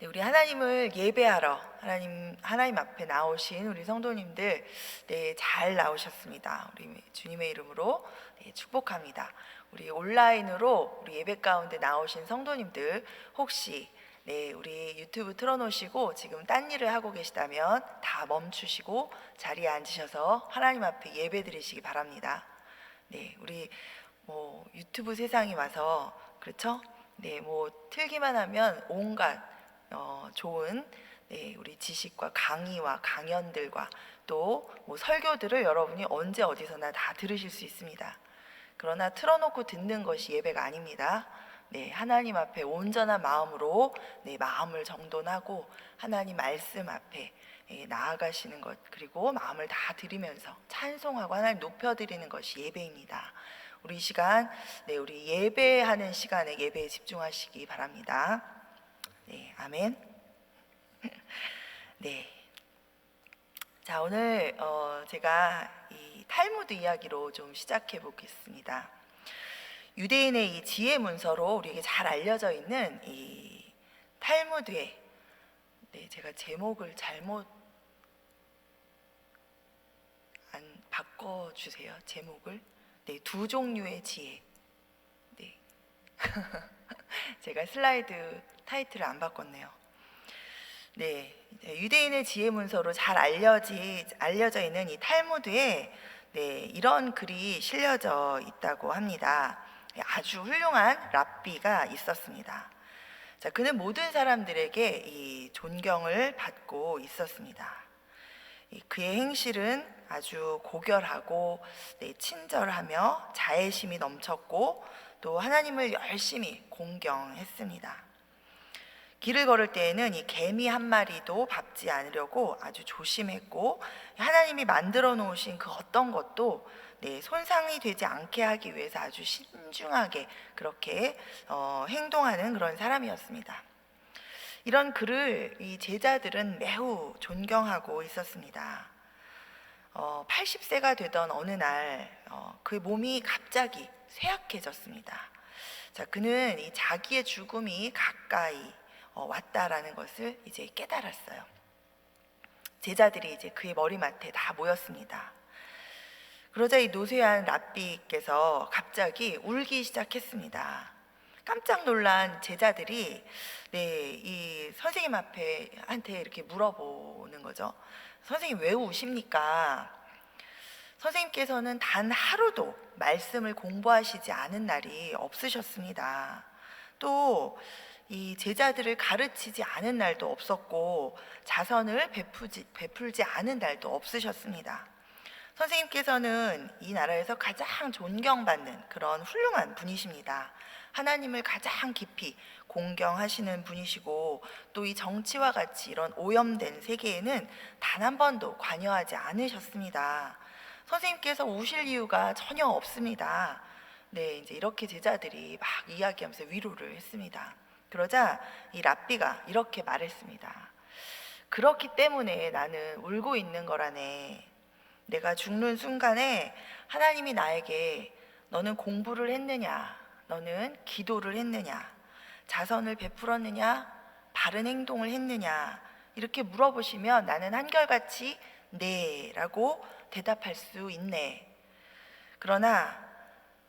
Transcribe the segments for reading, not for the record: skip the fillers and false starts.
네, 우리 하나님을 예배하러 하나님 앞에 나오신 우리 성도님들, 네, 잘 나오셨습니다. 우리 주님의 이름으로 네, 축복합니다. 우리 온라인으로 우리 예배 가운데 나오신 성도님들, 혹시 네, 우리 유튜브 틀어놓으시고 지금 딴 일을 하고 계시다면 다 멈추시고 자리에 앉으셔서 하나님 앞에 예배 드리시기 바랍니다. 네, 우리 유튜브 세상에 와서, 그렇죠? 네, 틀기만 하면 온갖 좋은, 네, 우리 지식과 강의와 강연들과 또 설교들을 여러분이 언제 어디서나 다 들으실 수 있습니다. 그러나 틀어놓고 듣는 것이 예배가 아닙니다. 네, 하나님 앞에 온전한 마음으로 네, 마음을 정돈하고 하나님 말씀 앞에 나아가시는 것, 그리고 마음을 다 드리면서 찬송하고 하나님 높여드리는 것이 예배입니다. 우리 시간, 네, 우리 예배하는 시간에 예배에 집중하시기 바랍니다. 네, 아멘. 네. 자, 오늘 제가 이 탈무드 이야기로 좀 시작해 보겠습니다. 유대인의 이 지혜 문서로 우리에게 잘 알려져 있는 이 탈무드의, 네, 제가 제목을 잘못 안 바꿔 주세요. 제목을. 네, 두 종류의 지혜. 네. 제가 슬라이드 타이틀을 안 바꿨네요. 네, 유대인의 지혜 문서로 잘 알려져 있는 이 탈무드에 네, 이런 글이 실려져 있다고 합니다. 아주 훌륭한 랍비가 있었습니다. 자, 그는 모든 사람들에게 이 존경을 받고 있었습니다. 그의 행실은 아주 고결하고 네, 친절하며 자애심이 넘쳤고 또 하나님을 열심히 공경했습니다. 길을 걸을 때에는 이 개미 한 마리도 밟지 않으려고 아주 조심했고, 하나님이 만들어 놓으신 그 어떤 것도 네, 손상이 되지 않게 하기 위해서 아주 신중하게 그렇게 행동하는 그런 사람이었습니다. 이런 그를 이 제자들은 매우 존경하고 있었습니다. 80세가 되던 어느 날 그 몸이 갑자기 쇠약해졌습니다. 자, 그는 이 자기의 죽음이 가까이 왔다라는 것을 이제 깨달았어요. 제자들이 이제 그의 머리맡에 다 모였습니다. 그러자 이 노쇠한 랍비께서 갑자기 울기 시작했습니다. 깜짝 놀란 제자들이 네, 이 선생님 한테 이렇게 물어보는 거죠. 선생님, 왜 우십니까? 선생님께서는 단 하루도 말씀을 공부하시지 않은 날이 없으셨습니다. 또 이 제자들을 가르치지 않은 날도 없었고 자선을 베풀지 않은 날도 없으셨습니다. 선생님께서는 이 나라에서 가장 존경받는 그런 훌륭한 분이십니다. 하나님을 가장 깊이 공경하시는 분이시고 또 이 정치와 같이 이런 오염된 세계에는 단 한 번도 관여하지 않으셨습니다. 선생님께서 우실 이유가 전혀 없습니다. 네, 이제 이렇게 제자들이 막 이야기하면서 위로를 했습니다. 그러자 이 랍비가 이렇게 말했습니다. 그렇기 때문에 나는 울고 있는 거라네. 내가 죽는 순간에 하나님이 나에게 너는 공부를 했느냐, 너는 기도를 했느냐, 자선을 베풀었느냐, 바른 행동을 했느냐 이렇게 물어보시면 나는 한결같이 네 라고 대답할 수 있네. 그러나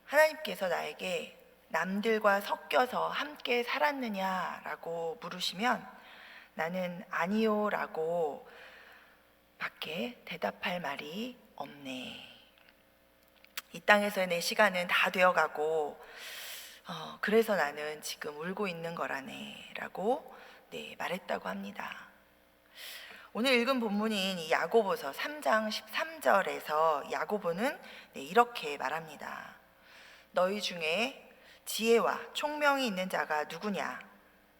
하나님께서 나에게 남들과 섞여서 함께 살았느냐라고 물으시면 나는 아니요 라고 밖에 대답할 말이 없네. 이 땅에서의 내 시간은 다 되어가고 그래서 나는 지금 울고 있는 거라네 라고 네, 말했다고 합니다. 오늘 읽은 본문인 이 야고보서 3장 13절에서 야고보는 네, 이렇게 말합니다. 너희 중에 지혜와 총명이 있는 자가 누구냐?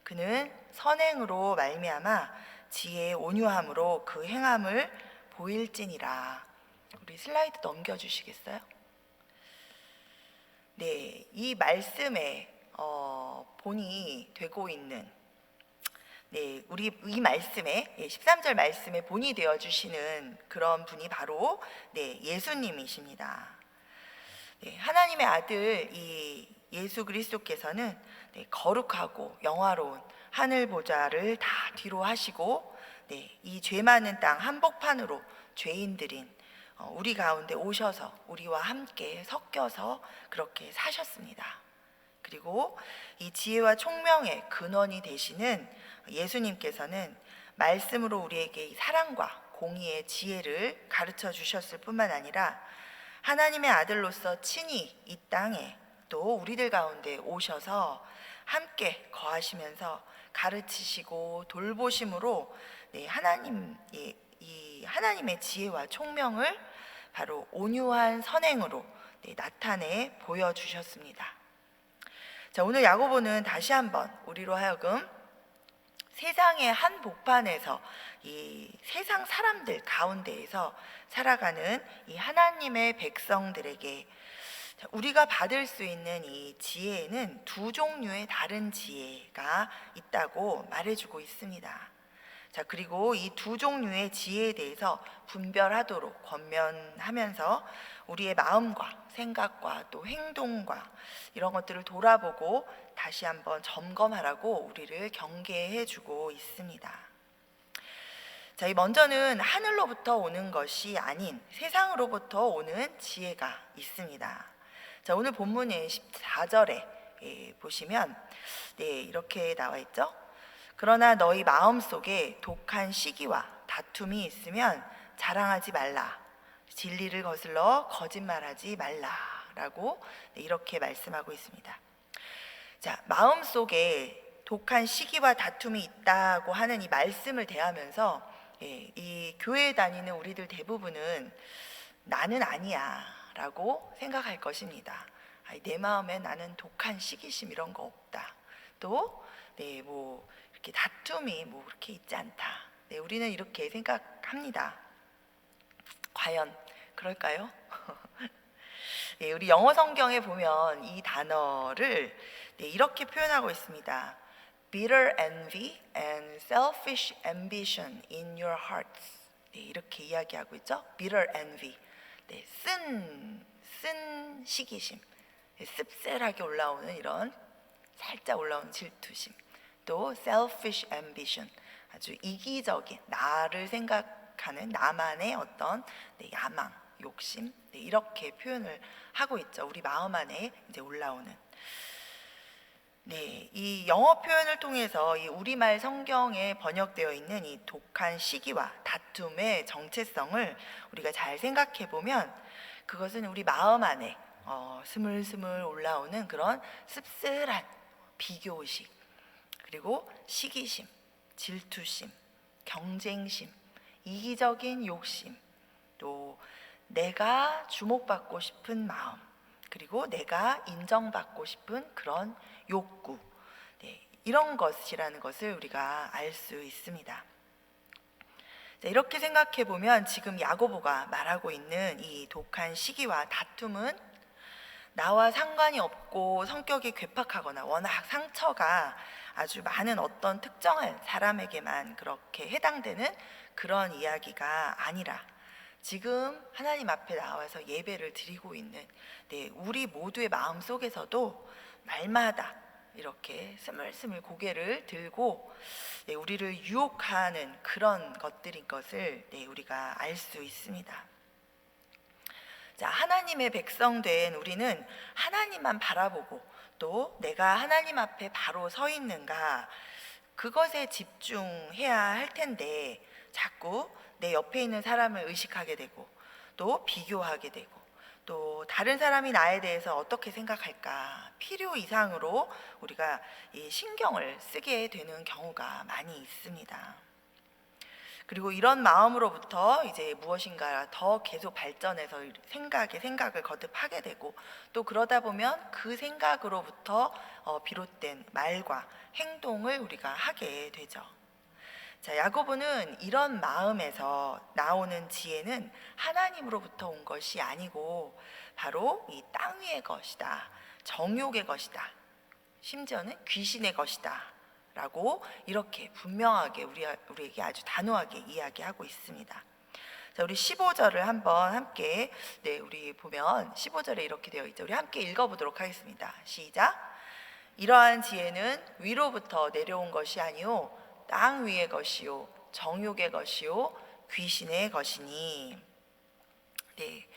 그는 선행으로 말미암아 지혜의 온유함으로 그 행함을 보일지니라. 우리 슬라이드 넘겨주시겠어요? 네, 이 말씀에 본이 되고 있는 네, 우리 이 말씀에 13절 말씀에 본이 되어 주시는 그런 분이 바로 네, 예수님이십니다. 네, 하나님의 아들 이 예수 그리스도께서는 네, 거룩하고 영화로운 하늘 보좌를 다 뒤로 하시고 이 죄 많은 땅 한복판으로 죄인들인 우리 가운데 오셔서 우리와 함께 섞여서 그렇게 사셨습니다. 그리고 이 지혜와 총명의 근원이 되시는 예수님께서는 말씀으로 우리에게 이 사랑과 공의의 지혜를 가르쳐 주셨을 뿐만 아니라 하나님의 아들로서 친히 이 땅에 또 우리들 가운데 오셔서 함께 거하시면서 가르치시고 돌보심으로 하나님의 지혜와 총명을 바로 온유한 선행으로 나타내 보여주셨습니다. 자, 오늘 야고보는 다시 한번 우리로 하여금 세상의 한복판에서 이 세상 사람들 가운데에서 살아가는 이 하나님의 백성들에게 우리가 받을 수 있는 이 지혜에는 두 종류의 다른 지혜가 있다고 말해주고 있습니다. 자, 그리고 이 두 종류의 지혜에 대해서 분별하도록 권면하면서 우리의 마음과 생각과 또 행동과 이런 것들을 돌아보고 다시 한번 점검하라고 우리를 경계해 주고 있습니다. 자, 이 먼저는 하늘로부터 오는 것이 아닌 세상으로부터 오는 지혜가 있습니다. 자, 오늘 본문의 14절에 보시면 이렇게 나와 있죠. 그러나 너희 마음속에 독한 시기와 다툼이 있으면 자랑하지 말라. 진리를 거슬러 거짓말하지 말라라고 이렇게 말씀하고 있습니다. 자, 마음속에 독한 시기와 다툼이 있다고 하는 이 말씀을 대하면서 이 교회에 다니는 우리들 대부분은 나는 아니야 라고 생각할 것입니다. 내 마음에 나는 독한 시기심 이런 거 없다. 또 뭐 이렇게 다툼이 뭐 그렇게 있지 않다. 우리는 이렇게 생각합니다. 과연 그럴까요? 우리 영어 성경에 보면 이 단어를 이렇게 표현하고 있습니다. Bitter envy and selfish ambition in your hearts. 이렇게 이야기하고 있죠. Bitter envy. 쓴 시기심, 씁쓸하게 올라오는 이런 살짝 올라오는 질투심, 또 selfish ambition, 아주 이기적인 나를 생각하는 나만의 어떤 야망, 욕심, 이렇게 표현을 하고 있죠. 우리 마음 안에 이제 올라오는. 이 영어 표현을 통해서 이 우리말 성경에 번역되어 있는 이 독한 시기와 다툼의 정체성을 우리가 잘 생각해 보면 그것은 우리 마음 안에 스물스물 올라오는 그런 씁쓸한 비교의식, 그리고 시기심, 질투심, 경쟁심, 이기적인 욕심, 또 내가 주목받고 싶은 마음, 그리고 내가 인정받고 싶은 그런 욕구, 이런 것이라는 것을 우리가 알 수 있습니다. 이렇게 생각해 보면 지금 야고보가 말하고 있는 이 독한 시기와 다툼은 나와 상관이 없고 성격이 괴팍하거나 워낙 상처가 아주 많은 어떤 특정한 사람에게만 그렇게 해당되는 그런 이야기가 아니라 지금 하나님 앞에 나와서 예배를 드리고 있는 우리 모두의 마음 속에서도 날마다 이렇게 스물스물 고개를 들고 우리를 유혹하는 그런 것들인 것을 우리가 알 수 있습니다. 자, 하나님의 백성된 우리는 하나님만 바라보고 또 내가 하나님 앞에 바로 서 있는가 그것에 집중해야 할 텐데 자꾸 내 옆에 있는 사람을 의식하게 되고 또 비교하게 되고 또 다른 사람이 나에 대해서 어떻게 생각할까 필요 이상으로 우리가 이 신경을 쓰게 되는 경우가 많이 있습니다. 그리고 이런 마음으로부터 이제 무엇인가 더 계속 발전해서 생각을 거듭하게 되고 또 그러다 보면 그 생각으로부터 비롯된 말과 행동을 우리가 하게 되죠. 자, 야고보는 이런 마음에서 나오는 지혜는 하나님으로부터 온 것이 아니고 바로 이 땅 위의 것이다, 정욕의 것이다, 심지어는 귀신의 것이다 라고 이렇게 분명하게 우리에게 아주 단호하게 이야기하고 있습니다. 자, 우리 15절을 한번 함께 우리 보면 15절에 이렇게 되어 있죠. 우리 함께 읽어보도록 하겠습니다. 시작. 이러한 지혜는 위로부터 내려온 것이 아니요 땅 위의 것이요 정욕의 것이요 귀신의 것이니. 네,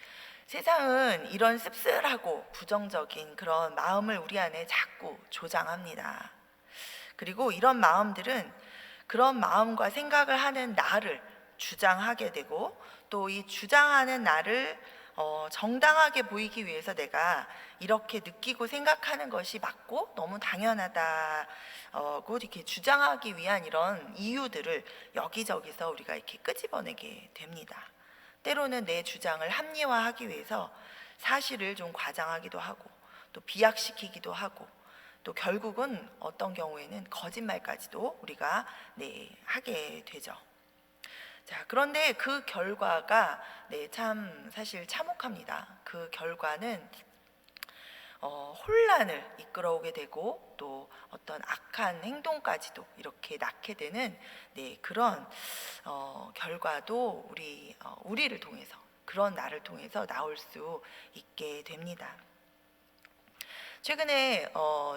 세상은 이런 씁쓸하고 부정적인 그런 마음을 우리 안에 자꾸 조장합니다. 그리고 이런 마음들은 그런 마음과 생각을 하는 나를 주장하게 되고, 또 이 주장하는 나를 정당하게 보이기 위해서 내가 이렇게 느끼고 생각하는 것이 맞고 너무 당연하다고 이렇게 주장하기 위한 이런 이유들을 여기저기서 우리가 이렇게 끄집어내게 됩니다. 때로는 내 주장을 합리화하기 위해서 사실을 좀 과장하기도 하고, 또 비약시키기도 하고, 또 결국은 어떤 경우에는 거짓말까지도 우리가 하게 되죠. 자, 그런데 그 결과가 참 사실 참혹합니다. 그 결과는 혼란을 이끌어오게 되고, 또 어떤 악한 행동까지도 이렇게 낳게 되는 그런 결과도 우리를 통해서, 그런 나를 통해서 나올 수 있게 됩니다. 최근에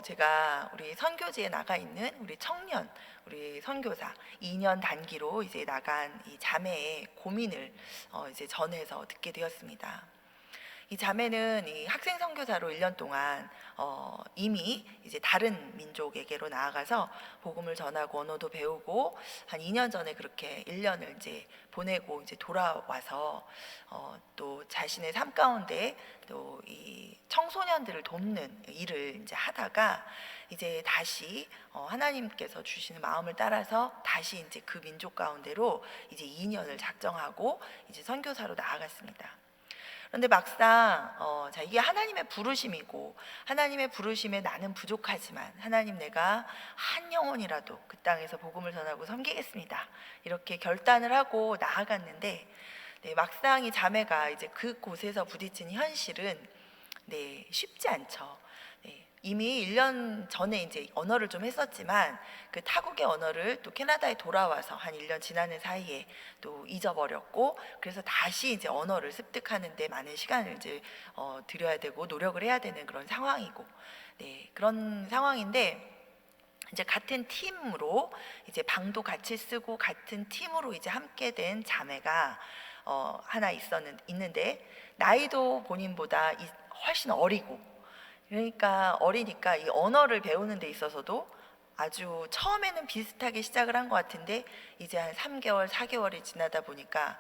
제가 우리 선교지에 나가 있는 우리 청년, 우리 선교사 2년 단기로 이제 나간 이 자매의 고민을 이제 전해서 듣게 되었습니다. 이 자매는 이 학생 선교사로 1년 동안 이미 이제 다른 민족에게로 나아가서 복음을 전하고 언어도 배우고, 한 2년 전에 그렇게 1년을 이제 보내고 이제 돌아와서 또 자신의 삶 가운데 또 이 청소년들을 돕는 일을 이제 하다가 이제 다시 하나님께서 주시는 마음을 따라서 다시 이제 그 민족 가운데로 이제 2년을 작정하고 이제 선교사로 나아갔습니다. 그런데 막상 자, 이게 하나님의 부르심이고, 하나님의 부르심에 나는 부족하지만 하나님, 내가 한 영혼이라도 그 땅에서 복음을 전하고 섬기겠습니다, 이렇게 결단을 하고 나아갔는데, 막상 이 자매가 이제 그곳에서 부딪힌 현실은 쉽지 않죠. 이미 1년 전에 이제 언어를 좀 했었지만 그 타국의 언어를 또 캐나다에 돌아와서 한 1년 지나는 사이에 또 잊어버렸고, 그래서 다시 이제 언어를 습득하는데 많은 시간을 이제 들여야 되고 노력을 해야 되는 그런 상황이고, 그런 상황인데, 이제 같은 팀으로 이제 방도 같이 쓰고 같은 팀으로 이제 함께 된 자매가 하나 있는데, 나이도 본인보다 훨씬 어리고, 그러니까 어리니까 이 언어를 배우는 데 있어서도 아주 처음에는 비슷하게 시작을 한 것 같은데, 이제 한 3개월, 4개월이 지나다 보니까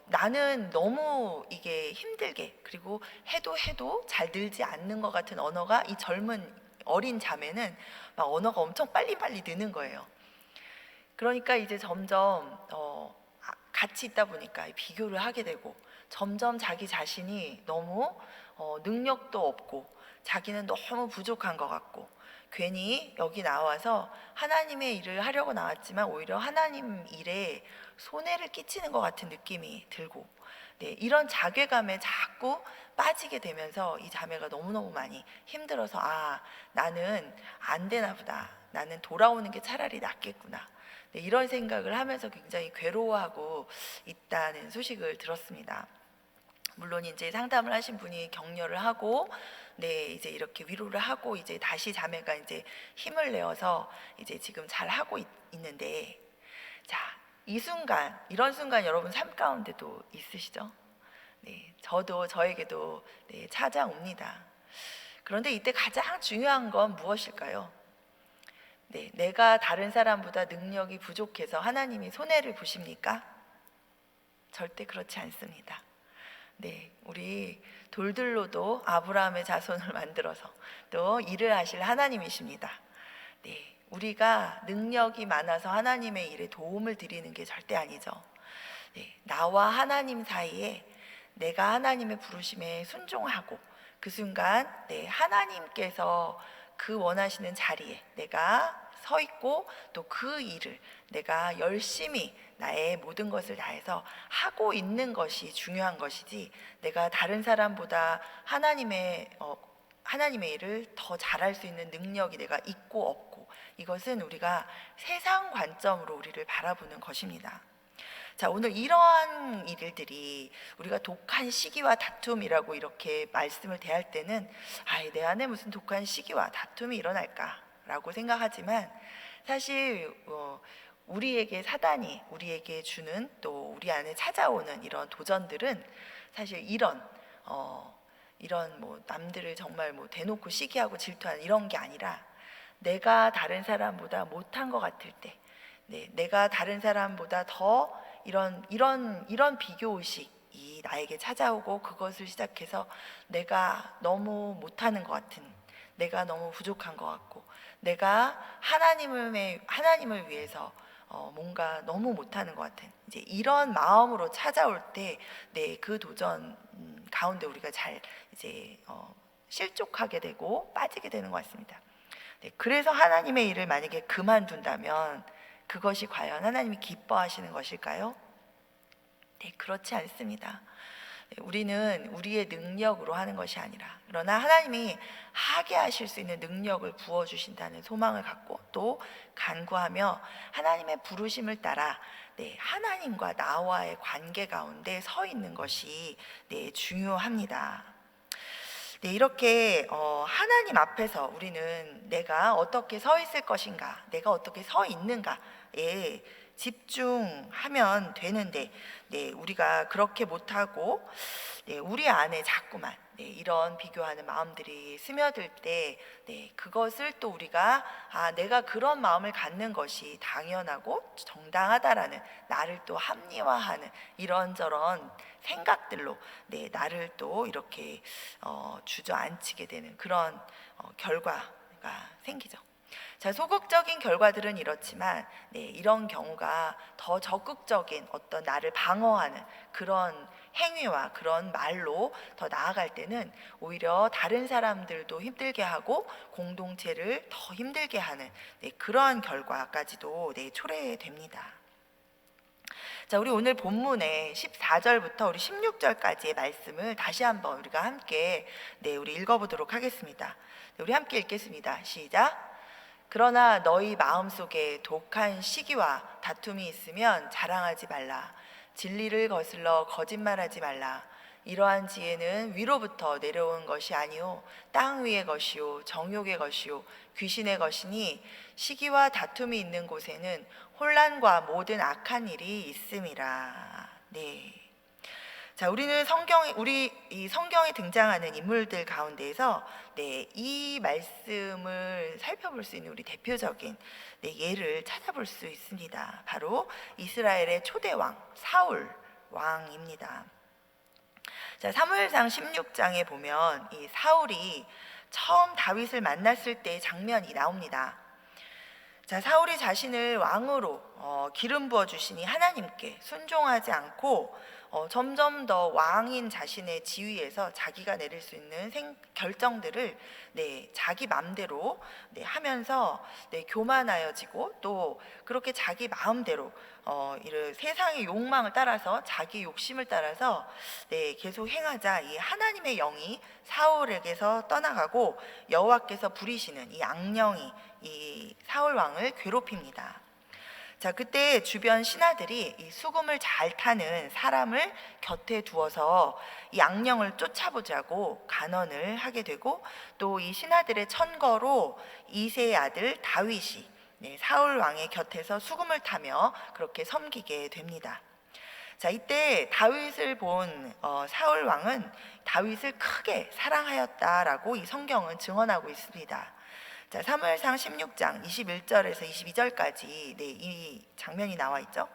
나는 너무 이게 힘들게, 그리고 해도 잘 늘지 않는 것 같은 언어가, 이 젊은 어린 자매는 막 언어가 엄청 빨리빨리 느는 거예요. 그러니까 이제 점점 같이 있다 보니까 비교를 하게 되고, 점점 자기 자신이 너무 능력도 없고 자기는 너무 부족한 것 같고, 괜히 여기 나와서 하나님의 일을 하려고 나왔지만 오히려 하나님 일에 손해를 끼치는 것 같은 느낌이 들고, 이런 자괴감에 자꾸 빠지게 되면서 이 자매가 너무너무 많이 힘들어서, 나는 안 되나 보다, 나는 돌아오는 게 차라리 낫겠구나, 이런 생각을 하면서 굉장히 괴로워하고 있다는 소식을 들었습니다. 물론 이제 상담을 하신 분이 격려를 하고, 이제 이렇게 위로를 하고, 이제 다시 자매가 이제 힘을 내어서 이제 지금 잘 하고 있는데, 자, 이 순간, 이런 순간 여러분 삶 가운데도 있으시죠? 저에게도 찾아옵니다. 그런데 이때 가장 중요한 건 무엇일까요? 내가 다른 사람보다 능력이 부족해서 하나님이 손해를 보십니까? 절대 그렇지 않습니다. 우리 돌들로도 아브라함의 자손을 만들어서 또 일을 하실 하나님이십니다. 우리가 능력이 많아서 하나님의 일에 도움을 드리는 게 절대 아니죠. 나와 하나님 사이에 내가 하나님의 부르심에 순종하고, 그 순간 하나님께서 그 원하시는 자리에 내가 서 있고, 또 그 일을 내가 열심히 나의 모든 것을 다해서 하고 있는 것이 중요한 것이지, 내가 다른 사람보다 하나님의 일을 더 잘할 수 있는 능력이 내가 있고 없고, 이것은 우리가 세상 관점으로 우리를 바라보는 것입니다. 자, 오늘 이러한 일들이 우리가 독한 시기와 다툼이라고 이렇게 말씀을 대할 때는 내 안에 무슨 독한 시기와 다툼이 일어날까라고 생각하지만 사실 우리에게 사단이 우리에게 주는 또 우리 안에 찾아오는 이런 도전들은 사실 이런 뭐 남들을 정말 뭐 대놓고 시기하고 질투하는 이런 게 아니라 내가 다른 사람보다 못한 것 같을 때, 내가 다른 사람보다 더 이런 비교 의식이 나에게 찾아오고 그것을 시작해서 내가 너무 못하는 것 같은, 내가 너무 부족한 것 같고, 내가 하나님을 위해서 뭔가 너무 못하는 것 같은 이제 이런 마음으로 찾아올 때, 그 도전 가운데 우리가 잘 이제 실족하게 되고 빠지게 되는 것 같습니다. 그래서 하나님의 일을 만약에 그만둔다면 그것이 과연 하나님이 기뻐하시는 것일까요? 그렇지 않습니다. 우리는 우리의 능력으로 하는 것이 아니라, 그러나 하나님이 하게 하실 수 있는 능력을 부어주신다는 소망을 갖고 또 간구하며 하나님의 부르심을 따라 하나님과 나와의 관계 가운데 서 있는 것이 중요합니다. 이렇게 하나님 앞에서 우리는 내가 어떻게 서 있을 것인가, 내가 어떻게 서 있는가에 집중하면 되는데, 우리가 그렇게 못하고 우리 안에 자꾸만 이런 비교하는 마음들이 스며들 때, 그것을 또 우리가 내가 그런 마음을 갖는 것이 당연하고 정당하다라는, 나를 또 합리화하는 이런저런 생각들로 나를 또 이렇게 주저앉히게 되는 그런 결과가 생기죠. 자, 소극적인 결과들은 이렇지만 이런 경우가 더 적극적인 어떤 나를 방어하는 그런 행위와 그런 말로 더 나아갈 때는 오히려 다른 사람들도 힘들게 하고 공동체를 더 힘들게 하는 그러한 결과까지도 초래됩니다. 자, 우리 오늘 본문의 14절부터 우리 16절까지의 말씀을 다시 한번 우리가 함께 우리 읽어보도록 하겠습니다. 우리 함께 읽겠습니다. 시작. 그러나 너희 마음속에 독한 시기와 다툼이 있으면 자랑하지 말라. 진리를 거슬러 거짓말하지 말라. 이러한 지혜는 위로부터 내려온 것이 아니오 땅 위의 것이요 정욕의 것이요 귀신의 것이니 시기와 다툼이 있는 곳에는 혼란과 모든 악한 일이 있음이라. 자, 우리는 이 성경에 등장하는 인물들 가운데에서 이 말씀을 살펴볼 수 있는 우리 대표적인 예를 찾아볼 수 있습니다. 바로 이스라엘의 초대 왕 사울 왕입니다. 자, 사무엘상 16장에 보면 이 사울이 처음 다윗을 만났을 때의 장면이 나옵니다. 자, 사울이 자신을 왕으로 기름 부어 주시니 하나님께 순종하지 않고 점점 더 왕인 자신의 지위에서 자기가 내릴 수 있는 결정들을 자기 맘대로 하면서 교만하여지고, 또 그렇게 자기 마음대로 세상의 욕망을 따라서 자기 욕심을 따라서 계속 행하자 이 하나님의 영이 사울에게서 떠나가고 여호와께서 부리시는 이 악령이 이 사울 왕을 괴롭힙니다. 자, 그때 주변 신하들이 이 수금을 잘 타는 사람을 곁에 두어서 이 악령을 쫓아보자고 간언을 하게 되고, 또 이 신하들의 천거로 이새의 아들 다윗이 사울 왕의 곁에서 수금을 타며 그렇게 섬기게 됩니다. 자, 이때 다윗을 본 사울 왕은 다윗을 크게 사랑하였다라고 이 성경은 증언하고 있습니다. 자, 사무엘상 16장 21절에서 22절까지 이 장면이 나와 있죠.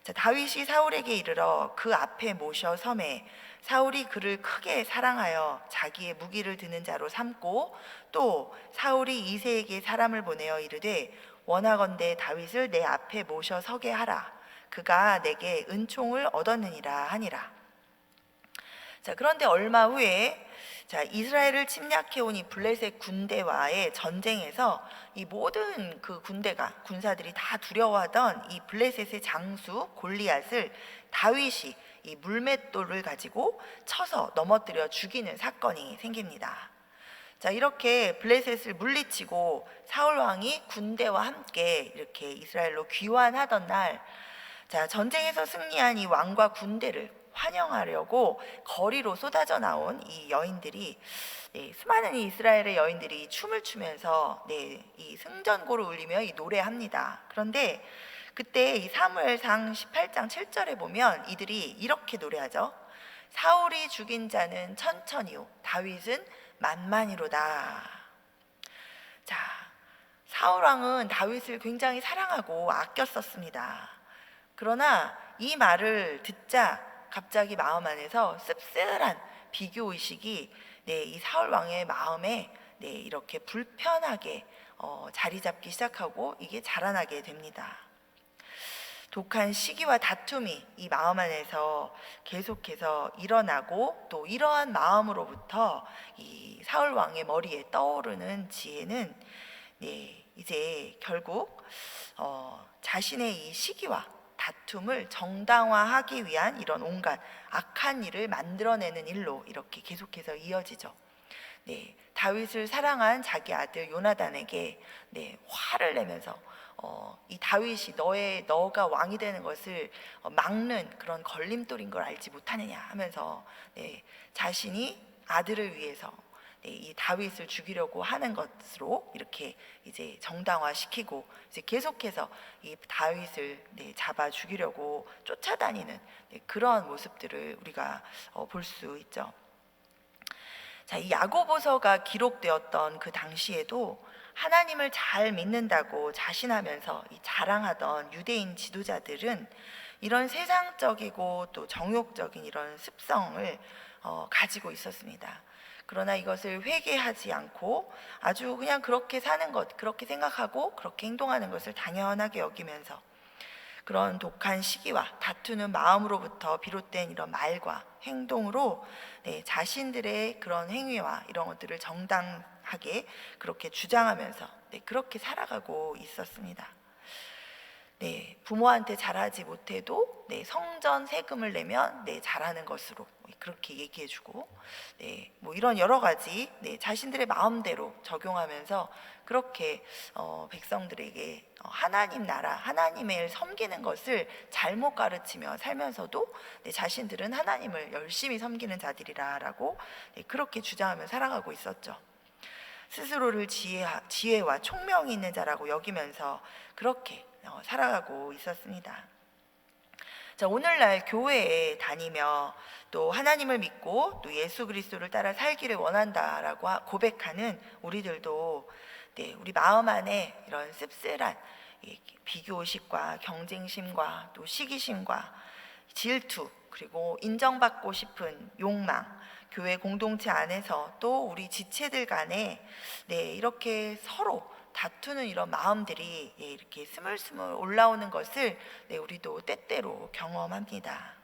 자, 다윗이 사울에게 이르러 그 앞에 모셔 섬에 사울이 그를 크게 사랑하여 자기의 무기를 드는 자로 삼고, 또 사울이 이새에게 사람을 보내어 이르되 원하건대 다윗을 내 앞에 모셔 서게 하라. 그가 내게 은총을 얻었느니라 하니라. 자, 그런데 얼마 후에 이스라엘을 침략해온 이 블레셋 군대와의 전쟁에서 이 모든 그 군사들이 다 두려워하던 이 블레셋의 장수 골리앗을 다윗이 이 물맷돌을 가지고 쳐서 넘어뜨려 죽이는 사건이 생깁니다. 자, 이렇게 블레셋을 물리치고 사울 왕이 군대와 함께 이렇게 이스라엘로 귀환하던 날, 자, 전쟁에서 승리한 이 왕과 군대를 환영하려고 거리로 쏟아져 나온 이 여인들이, 수많은 이 이스라엘의 여인들이 춤을 추면서 이 승전고를 울리며 이 노래합니다. 그런데 그때 이 사무엘상 18장 7절에 보면 이들이 이렇게 노래하죠. 사울이 죽인 자는 천천히요 다윗은 만만히로다. 자, 사울 왕은 다윗을 굉장히 사랑하고 아꼈었습니다. 그러나 이 말을 듣자 갑자기 마음 안에서 씁쓸한 비교 의식이 이 사울 왕의 마음에 이렇게 불편하게 자리 잡기 시작하고 이게 자라나게 됩니다. 독한 시기와 다툼이 이 마음 안에서 계속해서 일어나고, 또 이러한 마음으로부터 이 사울 왕의 머리에 떠오르는 지혜는 이제 결국 자신의 이 시기와 다툼을 정당화하기 위한 이런 온갖 악한 일을 만들어내는 일로 이렇게 계속해서 이어지죠. 다윗을 사랑한 자기 아들 요나단에게 화를 내면서 이 다윗이 너가 왕이 되는 것을 막는 그런 걸림돌인 걸 알지 못하느냐 하면서 자신이 아들을 위해서 이 다윗을 죽이려고 하는 것으로 이렇게 이제 정당화시키고, 이제 계속해서 이 다윗을 잡아 죽이려고 쫓아다니는 그런 모습들을 우리가 볼 수 있죠. 자, 이 야고보서가 기록되었던 그 당시에도 하나님을 잘 믿는다고 자신하면서 자랑하던 유대인 지도자들은 이런 세상적이고 또 정욕적인 이런 습성을 가지고 있었습니다. 그러나 이것을 회개하지 않고 아주 그냥 그렇게 사는 것, 그렇게 생각하고 그렇게 행동하는 것을 당연하게 여기면서 그런 독한 시기와 다투는 마음으로부터 비롯된 이런 말과 행동으로 자신들의 그런 행위와 이런 것들을 정당하게 그렇게 주장하면서 그렇게 살아가고 있었습니다. 부모한테 잘하지 못해도 성전 세금을 내면 잘하는 것으로 그렇게 얘기해주고, 뭐 이런 여러 가지 자신들의 마음대로 적용하면서 그렇게 백성들에게 하나님 나라, 하나님을 섬기는 것을 잘못 가르치며 살면서도 자신들은 하나님을 열심히 섬기는 자들이라라고 그렇게 주장하며 살아가고 있었죠. 스스로를 지혜와 총명이 있는 자라고 여기면서 그렇게 살아가고 있었습니다. 자, 오늘날 교회에 다니며 또 하나님을 믿고 또 예수 그리스도를 따라 살기를 원한다라고 고백하는 우리들도 우리 마음 안에 이런 씁쓸한 비교의식과 경쟁심과 또 시기심과 질투, 그리고 인정받고 싶은 욕망, 교회 공동체 안에서 또 우리 지체들 간에 이렇게 서로 다투는 이런 마음들이 이렇게 스물스물 올라오는 것을 우리도 때때로 경험합니다.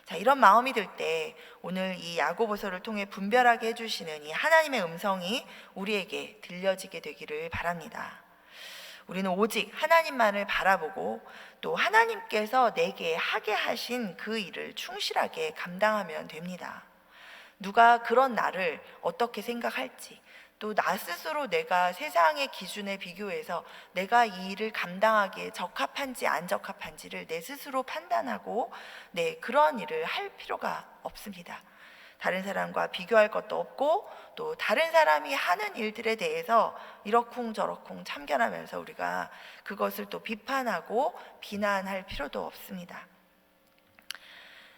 자, 이런 마음이 들 때 오늘 이 야고보서를 통해 분별하게 해주시는 이 하나님의 음성이 우리에게 들려지게 되기를 바랍니다. 우리는 오직 하나님만을 바라보고 또 하나님께서 내게 하게 하신 그 일을 충실하게 감당하면 됩니다. 누가 그런 나를 어떻게 생각할지, 또 나 스스로 내가 세상의 기준에 비교해서 내가 이 일을 감당하기에 적합한지 안 적합한지를 내 스스로 판단하고 그런 일을 할 필요가 없습니다. 다른 사람과 비교할 것도 없고 또 다른 사람이 하는 일들에 대해서 이러쿵저러쿵 참견하면서 우리가 그것을 또 비판하고 비난할 필요도 없습니다.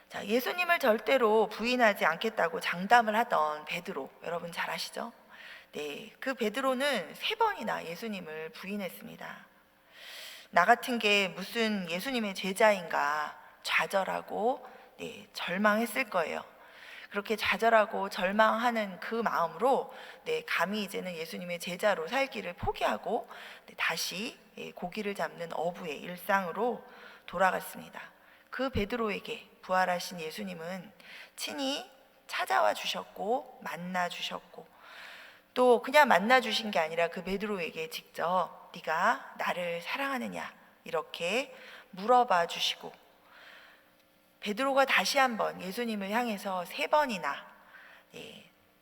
자, 예수님을 절대로 부인하지 않겠다고 장담을 하던 베드로, 여러분 잘 아시죠? 그 베드로는 3번이나 예수님을 부인했습니다. 나 같은 게 무슨 예수님의 제자인가 좌절하고 절망했을 거예요. 그렇게 좌절하고 절망하는 그 마음으로 감히 이제는 예수님의 제자로 살기를 포기하고 다시 고기를 잡는 어부의 일상으로 돌아갔습니다. 그 베드로에게 부활하신 예수님은 친히 찾아와 주셨고 만나 주셨고, 또 그냥 만나 주신 게 아니라 그 베드로에게 직접 네가 나를 사랑하느냐 이렇게 물어봐 주시고, 베드로가 다시 한번 예수님을 향해서 3번이나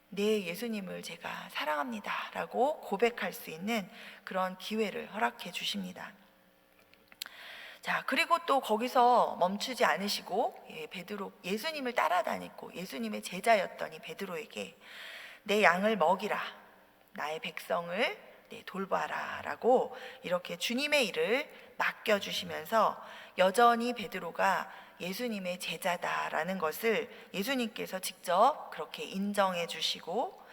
네 예수님을 제가 사랑합니다 라고 고백할 수 있는 그런 기회를 허락해 주십니다. 자, 그리고 또 거기서 멈추지 않으시고 베드로 예수님을 따라다니고 예수님의 제자였던 이 베드로에게 내 양을 먹이라, 나의 백성을 돌봐라 라고 이렇게 주님의 일을 맡겨주시면서 여전히 베드로가 예수님의 제자다라는 것을 예수님께서 직접 그렇게 인정해 주시고,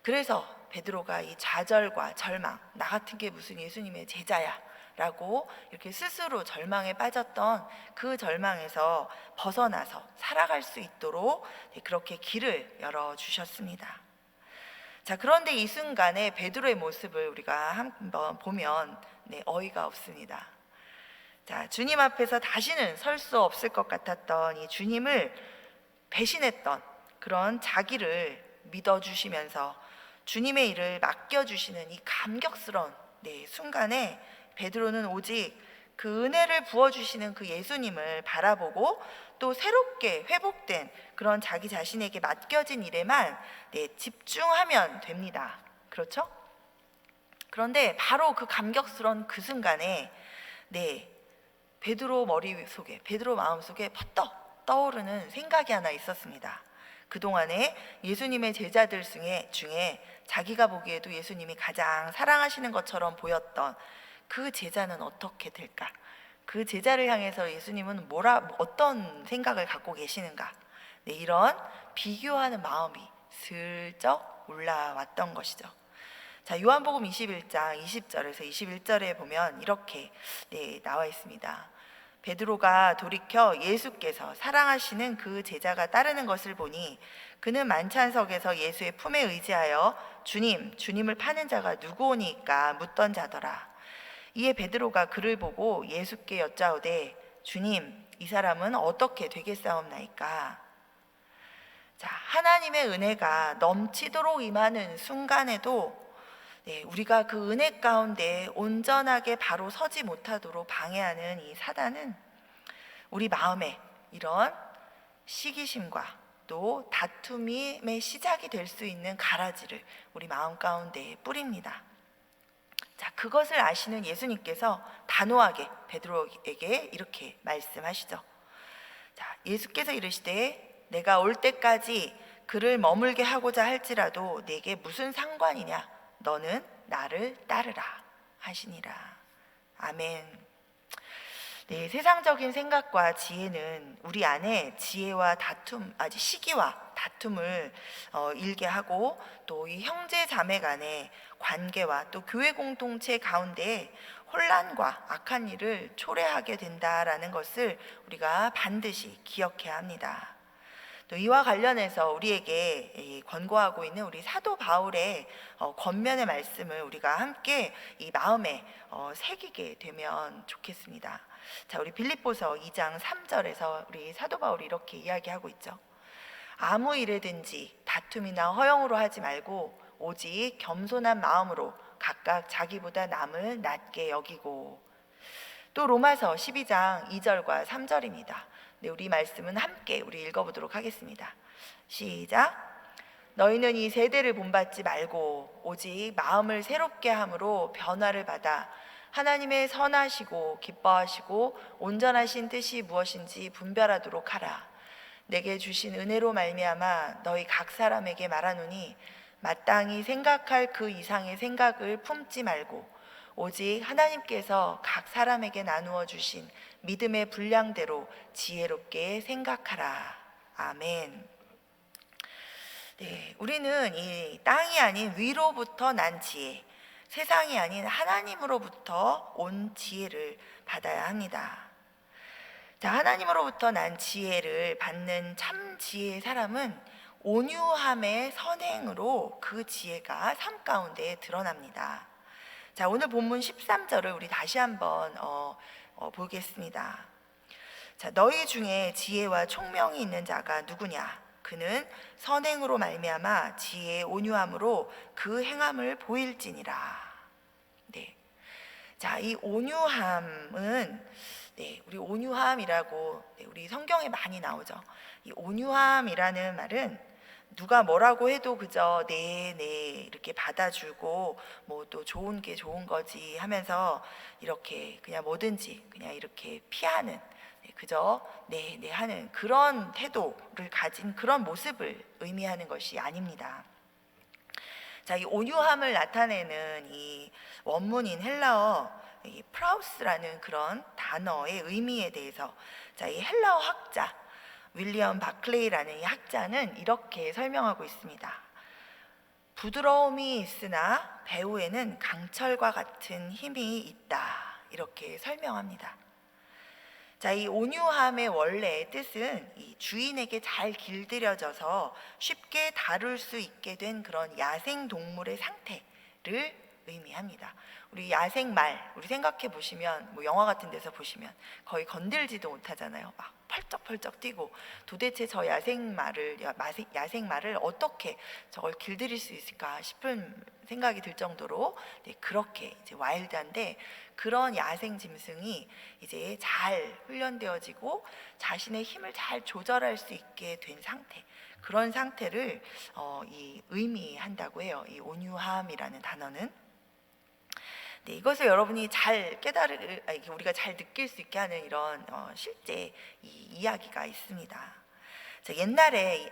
그래서 베드로가 이 좌절과 절망, 나 같은 게 무슨 예수님의 제자야 라고 이렇게 스스로 절망에 빠졌던 그 절망에서 벗어나서 살아갈 수 있도록 그렇게 길을 열어주셨습니다. 자, 그런데 이 순간에 베드로의 모습을 우리가 한번 보면 어이가 없습니다. 자, 주님 앞에서 다시는 설 수 없을 것 같았던 이 주님을 배신했던 그런 자기를 믿어주시면서 주님의 일을 맡겨주시는 이 감격스러운 순간에 베드로는 오직 그 은혜를 부어주시는 그 예수님을 바라보고 또 새롭게 회복된 그런 자기 자신에게 맡겨진 일에만 집중하면 됩니다. 그렇죠? 그런데 바로 그 감격스러운 그 순간에 베드로 머릿속에, 베드로 마음속에 퍼떡 떠오르는 생각이 하나 있었습니다. 그동안에 예수님의 제자들 중에 자기가 보기에도 예수님이 가장 사랑하시는 것처럼 보였던 그 제자는 어떻게 될까? 그 제자를 향해서 예수님은 어떤 생각을 갖고 계시는가? 이런 비교하는 마음이 슬쩍 올라왔던 것이죠. 자, 요한복음 21장 20절에서 21절에 보면 이렇게 나와 있습니다. 베드로가 돌이켜 예수께서 사랑하시는 그 제자가 따르는 것을 보니 그는 만찬석에서 예수의 품에 의지하여 주님을 파는 자가 누구오니까 묻던 자더라. 이에 베드로가 그를 보고 예수께 여짜오되 주님, 이 사람은 어떻게 되겠사옵나이까? 자, 하나님의 은혜가 넘치도록 임하는 순간에도 우리가 그 은혜 가운데 온전하게 바로 서지 못하도록 방해하는 이 사단은 우리 마음에 이런 시기심과 또 다툼의 시작이 될 수 있는 가라지를 우리 마음 가운데 뿌립니다. 자, 그것을 아시는 예수님께서 단호하게 베드로에게 이렇게 말씀하시죠. 자, 예수께서 이르시되 내가 올 때까지 그를 머물게 하고자 할지라도 내게 무슨 상관이냐? 너는 나를 따르라 하시니라. 아멘. 세상적인 생각과 지혜는 우리 안에 지혜와 다툼, 시기와 다툼을 일게 하고 또 이 형제 자매 간의 관계와 또 교회 공동체 가운데 혼란과 악한 일을 초래하게 된다라는 것을 우리가 반드시 기억해야 합니다. 또 이와 관련해서 우리에게 권고하고 있는 우리 사도 바울의 권면의 말씀을 우리가 함께 이 마음에 새기게 되면 좋겠습니다. 자, 우리 빌립보서 2장 3절에서 우리 사도 바울이 이렇게 이야기하고 있죠. 아무 일에든지 다툼이나 허영으로 하지 말고 오직 겸손한 마음으로 각각 자기보다 남을 낮게 여기고. 또 로마서 12장 2절과 3절입니다. 우리 말씀은 함께 우리 읽어보도록 하겠습니다. 시작. 너희는 이 세대를 본받지 말고 오직 마음을 새롭게 함으로 변화를 받아 하나님의 선하시고 기뻐하시고 온전하신 뜻이 무엇인지 분별하도록 하라. 내게 주신 은혜로 말미암아 너희 각 사람에게 말하노니 마땅히 생각할 그 이상의 생각을 품지 말고 오직 하나님께서 각 사람에게 나누어 주신 믿음의 분량대로 지혜롭게 생각하라. 아멘. 우리는 이 땅이 아닌 위로부터 난 지혜, 세상이 아닌 하나님으로부터 온 지혜를 받아야 합니다. 자, 하나님으로부터 난 지혜를 받는 참 지혜의 사람은 온유함의 선행으로 그 지혜가 삶 가운데 드러납니다. 자, 오늘 본문 13절을 우리 다시 한번 보겠습니다. 자, 너희 중에 지혜와 총명이 있는 자가 누구냐? 그는 선행으로 말미암아 지혜의 온유함으로 그 행함을 보일지니라. 자, 이 온유함은 우리 온유함이라고 우리 성경에 많이 나오죠. 이 온유함이라는 말은 누가 뭐라고 해도 그저 네, 네 이렇게 받아주고 뭐 또 좋은 게 좋은 거지 하면서 이렇게 그냥 뭐든지 그냥 이렇게 피하는, 그저 네, 네 하는 그런 태도를 가진 그런 모습을 의미하는 것이 아닙니다. 자, 이 온유함을 나타내는 이 원문인 헬라어 이 프라우스라는 그런 단어의 의미에 대해서, 자, 이 헬라어 학자 윌리엄 바클레이라는 이 학자는 이렇게 설명하고 있습니다. 부드러움이 있으나 배후에는 강철과 같은 힘이 있다. 이렇게 설명합니다. 자, 이 온유함의 원래의 뜻은 이 주인에게 잘 길들여져서 쉽게 다룰 수 있게 된 그런 야생 동물의 상태를 의미합니다. 우리 야생말, 우리 생각해 보시면 뭐 영화 같은 데서 보시면 거의 건들지도 못하잖아요. 막 펄쩍펄쩍 뛰고, 도대체 저 야생말을 어떻게 저걸 길들일 수 있을까 싶은 생각이 들 정도로, 네, 그렇게 이제 와일드한데, 그런 야생 짐승이 이제 잘 훈련되어지고 자신의 힘을 잘 조절할 수 있게 된 상태, 그런 상태를 이 의미한다고 해요. 이 온유함이라는 단어는. 네, 이것을 여러분이 잘 우리가 잘 느낄 수 있게 하는 이런 실제 이야기가 있습니다. 자, 옛날에 이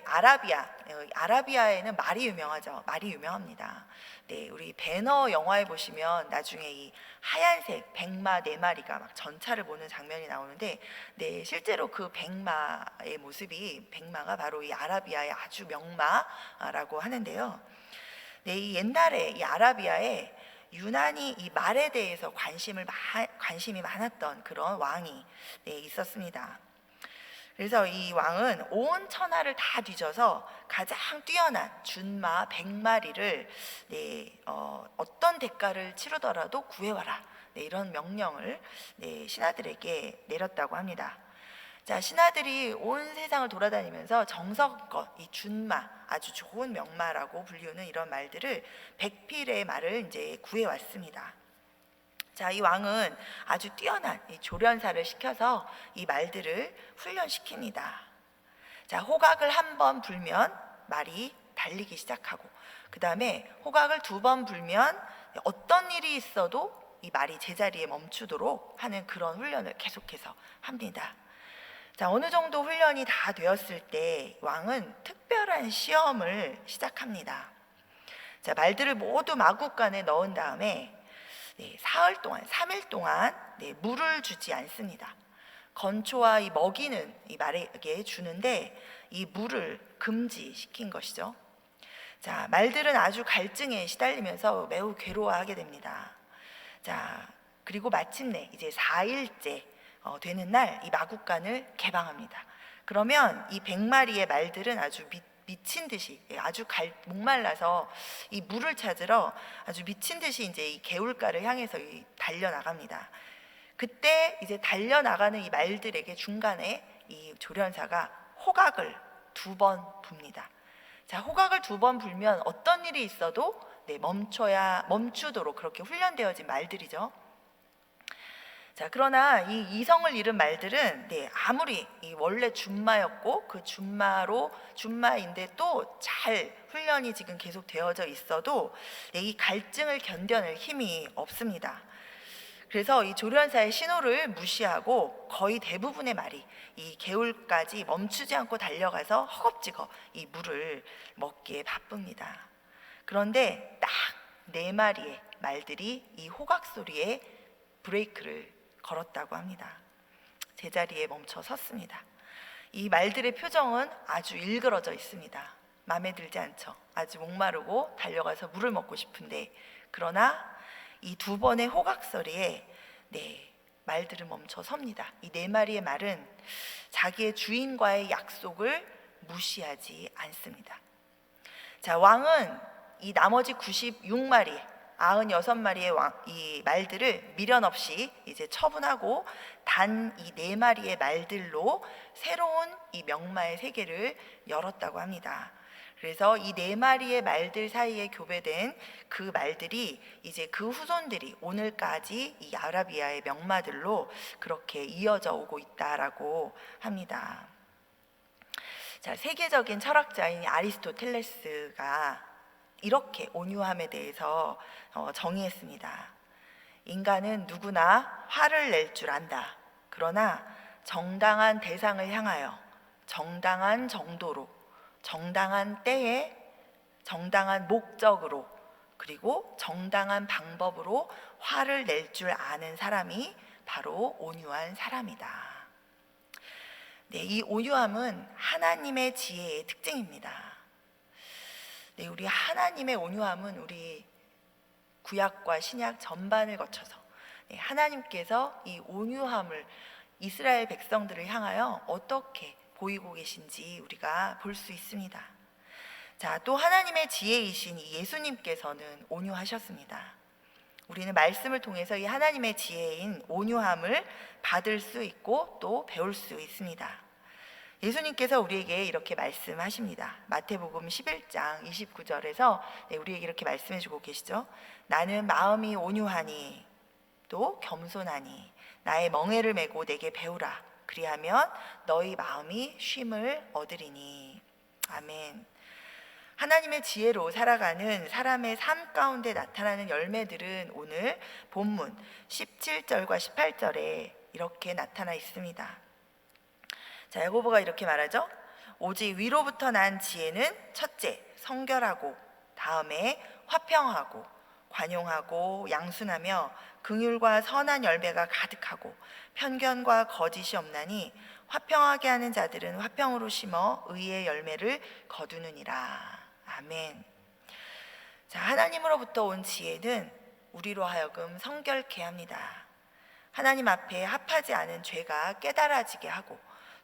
아라비아에는 말이 유명하죠. 말이 유명합니다. 네, 우리 배너 영화에 보시면 나중에 이 하얀색 백마 4마리가 막 전차를 보는 장면이 나오는데, 네, 실제로 그 백마가 바로 이 아라비아의 아주 명마라고 하는데요. 네, 이 옛날에 이 아라비아에 유난히 이 말에 대해서 관심이 많았던 그런 왕이, 네, 있었습니다. 그래서 이 왕은 온 천하를 다 뒤져서 가장 뛰어난 준마 100마리를 네, 어떤 대가를 치르더라도 구해와라, 네, 이런 명령을, 네, 신하들에게 내렸다고 합니다. 자, 신하들이 온 세상을 돌아다니면서 정성껏 이 준마, 아주 좋은 명마라고 불리우는 이런 말들을 100필의 말을 이제 구해왔습니다. 자, 이 왕은 아주 뛰어난 이 조련사를 시켜서 이 말들을 훈련시킵니다. 자, 호각을 한 번 불면 말이 달리기 시작하고, 그 다음에 호각을 2번 불면 어떤 일이 있어도 이 말이 제자리에 멈추도록 하는 그런 훈련을 계속해서 합니다. 자, 어느 정도 훈련이 다 되었을 때 왕은 특별한 시험을 시작합니다. 자, 말들을 모두 마구간에 넣은 다음에 네, 사흘 동안, 3일 동안 네, 물을 주지 않습니다. 건초와 이 먹이는 이 말에게 주는데 이 물을 금지시킨 것이죠. 자, 말들은 아주 갈증에 시달리면서 매우 괴로워하게 됩니다. 자, 그리고 마침내 이제 4일째 되는 날 이 마구간을 개방합니다. 그러면 이 100마리의 말들은 아주 미친 듯이, 아주 목말라서 이 물을 찾으러 아주 미친 듯이 이제 이 개울가를 향해서 달려 나갑니다. 그때 이제 달려 나가는 이 말들에게 중간에 이 조련사가 호각을 2번 붑니다. 자, 호각을 2번 불면 어떤 일이 있어도 네, 멈추도록 그렇게 훈련되어진 말들이죠. 자, 그러나 이 이성을 잃은 말들은 네, 아무리 이 원래 준마였고 그 준마인데 또 잘 훈련이 지금 계속 되어져 있어도 네, 이 갈증을 견뎌낼 힘이 없습니다. 그래서 이 조련사의 신호를 무시하고 거의 대부분의 말이 이 개울까지 멈추지 않고 달려가서 허겁지겁 이 물을 먹기에 바쁩니다. 그런데 딱 4마리의 말들이 이 호각 소리에 브레이크를 걸었다고 합니다. 제자리에 멈춰 섰습니다. 이 말들의 표정은 아주 일그러져 있습니다. 마음에 들지 않죠. 아주 목마르고 달려가서 물을 먹고 싶은데, 그러나 이 2번의 호각 소리에 네, 말들은 멈춰 섭니다. 이 4마리의 말은 자기의 주인과의 약속을 무시하지 않습니다. 자, 왕은 이 나머지 96마리 96마리의 이 말들을 미련 없이 이제 처분하고 단 이 4마리의 말들로 새로운 이 명마의 세계를 열었다고 합니다. 그래서 이 4마리의 말들 사이에 교배된 그 말들이 이제 그 후손들이 오늘까지 이 아라비아의 명마들로 그렇게 이어져 오고 있다라고 합니다. 자, 세계적인 철학자인 아리스토텔레스가 이렇게 온유함에 대해서 정의했습니다. 인간은 누구나 화를 낼 줄 안다. 그러나 정당한 대상을 향하여 정당한 정도로, 정당한 때에, 정당한 목적으로, 그리고 정당한 방법으로 화를 낼 줄 아는 사람이 바로 온유한 사람이다. 네, 이 온유함은 하나님의 지혜의 특징입니다. 네, 우리 하나님의 온유함은 우리 구약과 신약 전반을 거쳐서 하나님께서 이 온유함을 이스라엘 백성들을 향하여 어떻게 보이고 계신지 우리가 볼 수 있습니다. 자, 또 하나님의 지혜이신 이 예수님께서는 온유하셨습니다. 우리는 말씀을 통해서 이 하나님의 지혜인 온유함을 받을 수 있고 또 배울 수 있습니다. 예수님께서 우리에게 이렇게 말씀하십니다. 마태복음 11장 29절에서 우리에게 이렇게 말씀해 주고 계시죠. 나는 마음이 온유하니 또 겸손하니 나의 멍에를 메고 내게 배우라. 그리하면 너희 마음이 쉼을 얻으리니. 아멘. 하나님의 지혜로 살아가는 사람의 삶 가운데 나타나는 열매들은 오늘 본문 17절과 18절에 이렇게 나타나 있습니다. 자, 야고보가 이렇게 말하죠. 오직 위로부터 난 지혜는 첫째 성결하고, 다음에 화평하고 관용하고 양순하며 긍휼과 선한 열매가 가득하고 편견과 거짓이 없나니 화평하게 하는 자들은 화평으로 심어 의의 열매를 거두느니라. 아멘. 자, 하나님으로부터 온 지혜는 우리로 하여금 성결케 합니다. 하나님 앞에 합하지 않은 죄가 깨달아지게 하고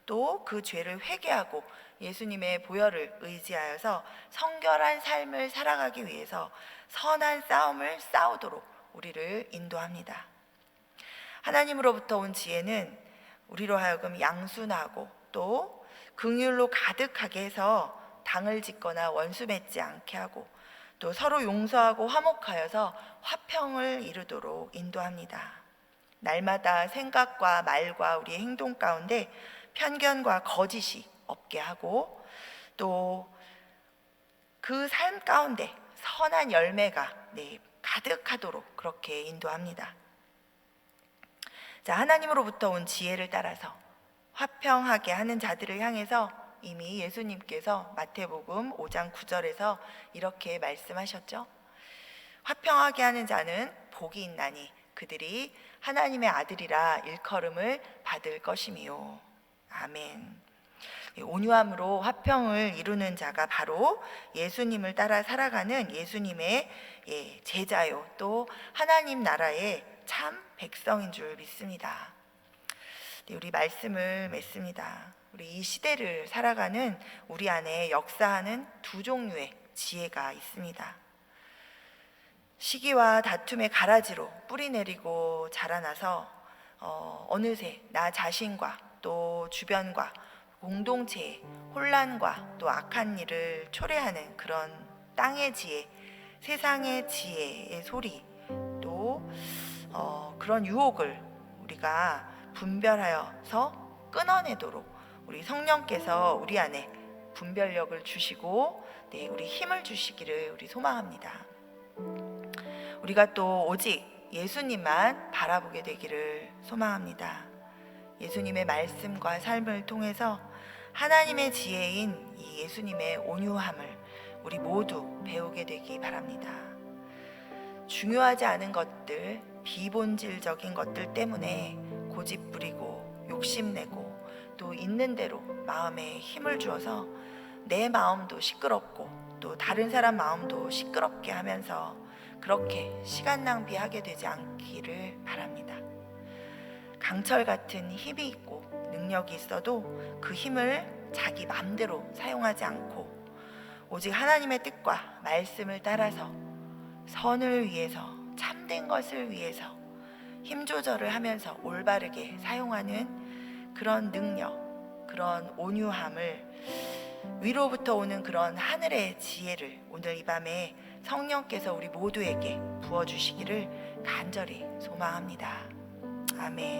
또 그 죄를 회개하고 예수님의 보혈을 의지하여서 성결한 삶을 살아가기 위해서 선한 싸움을 싸우도록 우리를 인도합니다. 하나님으로부터 온 지혜는 우리로 하여금 양순하고 또 긍휼로 가득하게 해서 당을 짓거나 원수 맺지 않게 하고 또 서로 용서하고 화목하여서 화평을 이루도록 인도합니다. 날마다 생각과 말과 우리의 행동 가운데 편견과 거짓이 없게 하고 또 그 삶 가운데 선한 열매가 가득하도록 그렇게 인도합니다. 자, 하나님으로부터 온 지혜를 따라서 화평하게 하는 자들을 향해서 이미 예수님께서 마태복음 5장 9절에서 이렇게 말씀하셨죠. 화평하게 하는 자는 복이 있나니 그들이 하나님의 아들이라 일컬음을 받을 것이미요. 아멘. 온유함으로 화평을 이루는 자가 바로 예수님을 따라 살아가는 예수님의 제자요 또 하나님 나라의 참 백성인 줄 믿습니다. 우리 말씀을 맺습니다. 우리 이 시대를 살아가는 우리 안에 역사하는 두 종류의 지혜가 있습니다. 시기와 다툼의 가라지로 뿌리 내리고 자라나서 어느새 나 자신과 또 주변과 공동체의 혼란과 또 악한 일을 초래하는 그런 땅의 지혜, 세상의 지혜의 소리, 또 그런 유혹을 우리가 분별하여서 끊어내도록 우리 성령께서 우리 안에 분별력을 주시고 우리 힘을 주시기를 우리 소망합니다. 우리가 또 오직 예수님만 바라보게 되기를 소망합니다. 예수님의 말씀과 삶을 통해서 하나님의 지혜인 이 예수님의 온유함을 우리 모두 배우게 되기 바랍니다. 중요하지 않은 것들, 비본질적인 것들 때문에 고집 부리고 욕심내고 또 있는 대로 마음에 힘을 주어서 내 마음도 시끄럽고 또 다른 사람 마음도 시끄럽게 하면서 그렇게 시간 낭비하게 되지 않기를 바랍니다. 강철 같은 힘이 있고 능력이 있어도 그 힘을 자기 마음대로 사용하지 않고 오직 하나님의 뜻과 말씀을 따라서 선을 위해서 참된 것을 위해서 힘 조절을 하면서 올바르게 사용하는 그런 능력, 그런 온유함을 위로부터 오는 그런 하늘의 지혜를 오늘 이 밤에 성령께서 우리 모두에게 부어주시기를 간절히 소망합니다. 아멘.